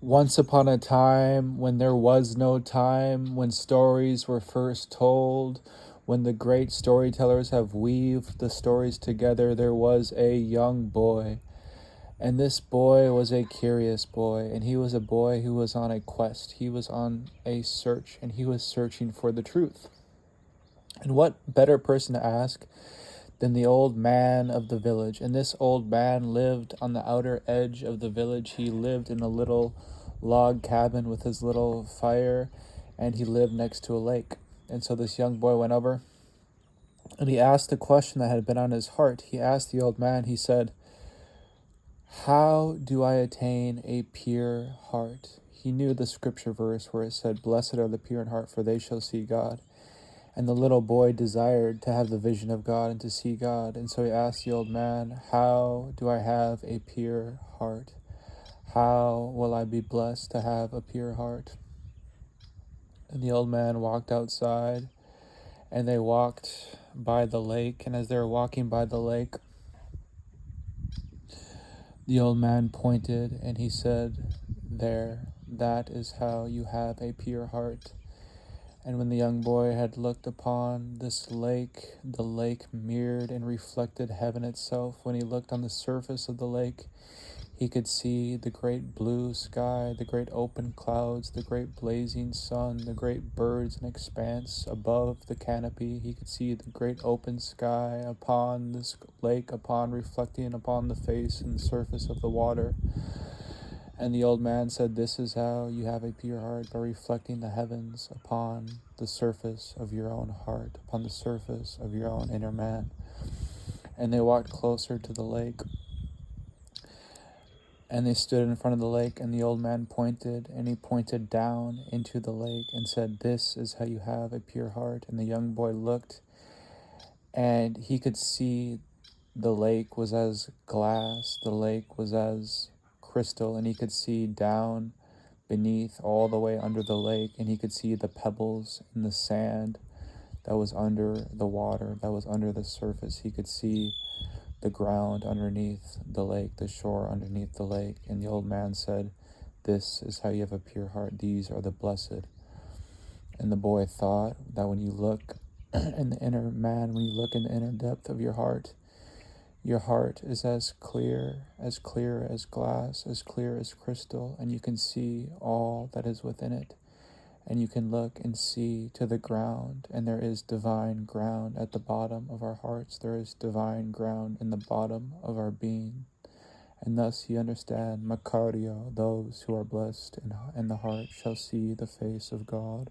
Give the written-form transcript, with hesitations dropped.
Once upon a time, when there was no time, when stories were first told, when the great storytellers have weaved the stories together, there was a young boy. And this boy was a curious boy, and he was a boy who was on a quest. He was on a search, and he was searching for the truth. And what better person to ask than the old man of the village? And this old man lived on the outer edge of the village. He lived in a little log cabin with his little fire, and he lived next to a lake. And so this young boy went over and he asked the question that had been on his heart. He asked the old man, he said, "How do I attain a pure heart?" He knew the scripture verse where it said, "Blessed are the pure in heart, for they shall see God." And the little boy desired to have the vision of God and to see God. And so he asked the old man, "How do I have a pure heart? How will I be blessed to have a pure heart?" And the old man walked outside, and they walked by the lake. And as they were walking by the lake, the old man pointed and he said, "There, that is how you have a pure heart." And when the young boy had looked upon this lake, the lake mirrored and reflected heaven itself. When he looked on the surface of the lake, he could see the great blue sky, the great open clouds, the great blazing sun, the great birds in expanse above the canopy. He could see the great open sky upon this lake, upon reflecting upon the face and surface of the water. And the old man said, "This is how you have a pure heart, by reflecting the heavens upon the surface of your own heart, upon the surface of your own inner man." And they walked closer to the lake, and they stood in front of the lake, and the old man pointed, and he pointed down into the lake and said, "This is how you have a pure heart." And the young boy looked, and he could see the lake was as glass, the lake was as crystal, and he could see down beneath, all the way under the lake, and he could see the pebbles and the sand that was under the water, that was under the surface. He could see the ground underneath the lake, the shore underneath the lake. And the old man said, "This is how you have a pure heart. These are the blessed." And the boy thought that when you look in the inner man, when you look in the inner depth of your heart is as clear as glass, as clear as crystal, and you can see all that is within it. And you can look and see to the ground, and there is divine ground at the bottom of our hearts. There is divine ground in the bottom of our being. And thus you understand, Makario, those who are blessed in the heart shall see the face of God.